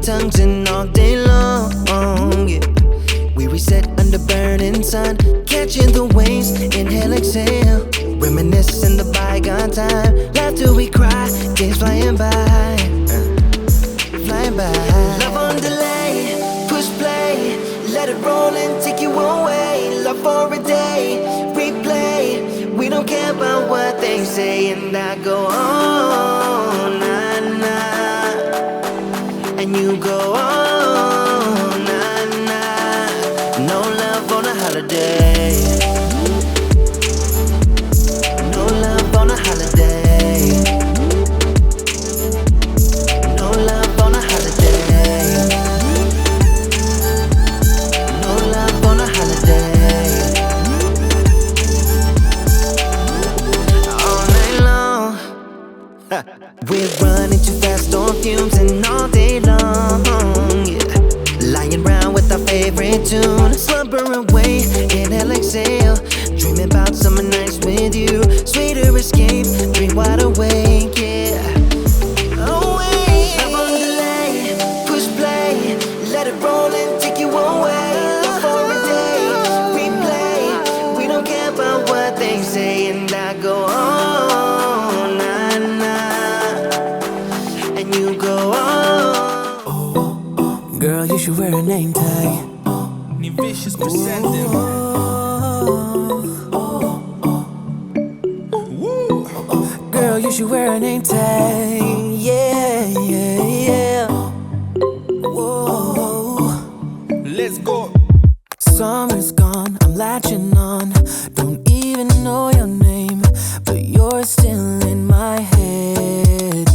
tongues and all day long, yeah. We reset under burning sun, catching the waves, inhale, exhale. Reminiscing the bygone time, laugh till we cry, days flying by, flying by. Love on delay, push play, let it roll and take you away. Love for a day, replay. We don't care about what they say, and I go on, nah, nah, and you go on, nah, nah. No love on a holiday. No love on a holiday. No love on a holiday. No love on a holiday. All night long. We're running too fast on fumes and all day long, yeah. Lying around with our favorite tune, slumber away, inhale, exhale. Dreaming about summer nights with you, sweeter escape, dream wide awake, yeah. Away. Love on delay, push play, let it roll and take you away. Love for a day, replay. We don't care about what they say, and I go on, nah, nah, and you go on. Girl, you should wear a name tag. Ni vicious presenting. Girl, you should wear a name tag. Yeah, yeah, yeah. Whoa. Let's go. Summer's gone, I'm latching on. Don't even know your name, but you're still in my head.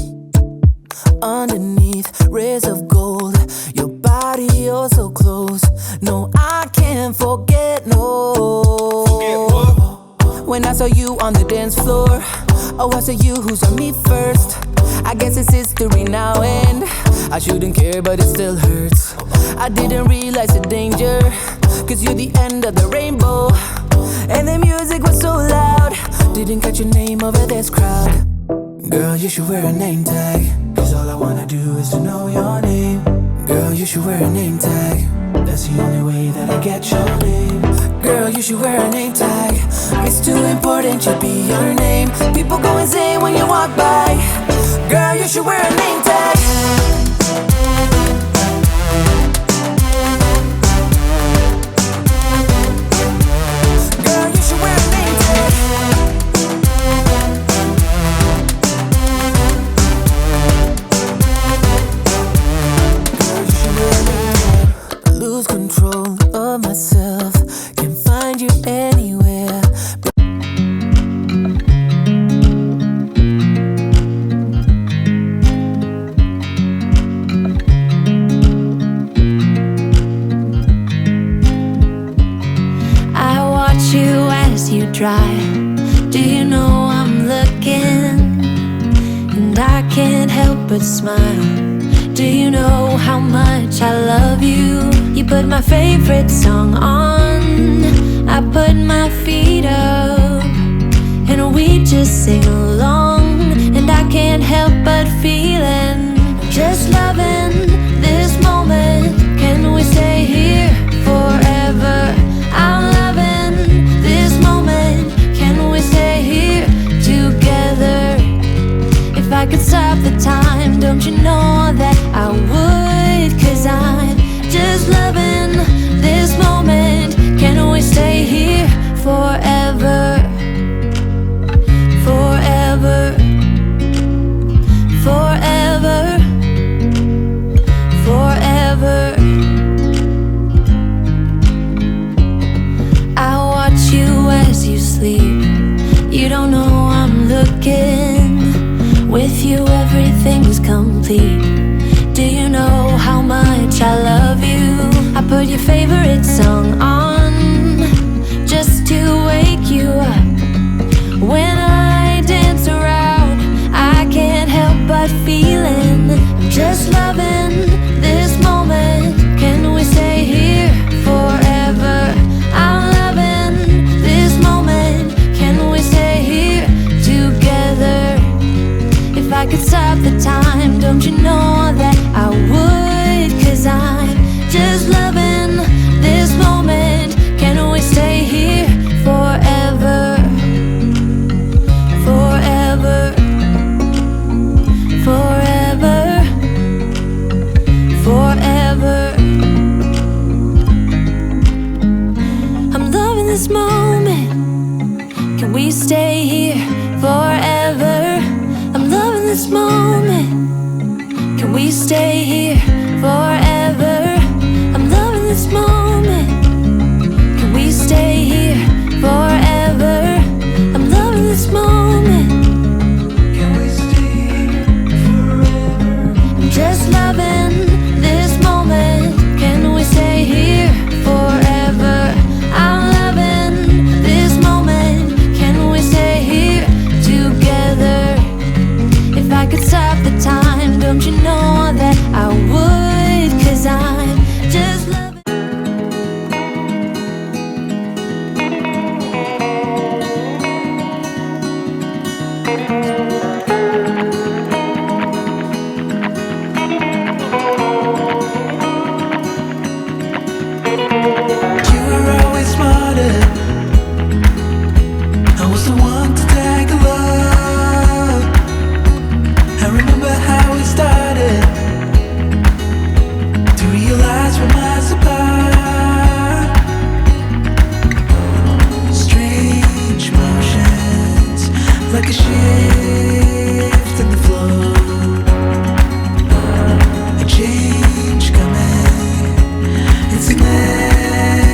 Underneath rays of gold, your body oh so close. No, I can't forget, no. Forget what? When I saw you on the dance floor, oh, I saw you who saw me first. I guess it's history now, and I shouldn't care, but it still hurts. I didn't realize the danger, cause you're the end of the rainbow. And the music was so loud, didn't catch your name over this crowd. Girl, you should wear a name tag, cause all I wanna do is to know your name. Girl, you should wear a name tag, that's the only way that I get your name. Girl, you should wear a name tag, it's too important to be your name. People go insane when you walk by. Girl, you should wear a name tag. Girl, you should wear a name tag. Girl, you should wear a name tag. I lose control of myself, can't find you anywhere. You drive. Do you know I'm looking? And I can't help but smile. Do you know how much I love you? You put my favorite song on, I put my feet up, and we just sing along. And I can't help but feeling, just loving this moment. Can we stay here forever? I'm loving this moment. Can we stay here together? If I could stop the time, don't you know that I would? Cause I'm just loving this moment. Can we stay here forever? Forever. Forever. Forever. I watch you as you sleep. You don't know I'm looking. With you everything's complete. Do you know how much I love you? I put your favorite song on, just to wake you up. When I dance around, I can't help but feeling, I'm just loving this moment. Can we stay here forever? I'm loving this moment. Can we stay here together? If I could stop the time, don't you know that I would? this moment. Can we stay here forever? I'm loving this moment. Can we stay here forever? I'm loving this moment. Can we stay here forever? I'm loving this moment. Can we stay here forever? I'm just loving this moment. Can we stay here forever? I'm loving this moment. Can we stay here together? If I could stop the time, don't you know that I would? 'Cause I'm just loving. You were always smarter. I was the one to tag along. I remember how it started, to realize we're miles apart. Strange motions, like a shift in the flow. A change coming, it's inevitable.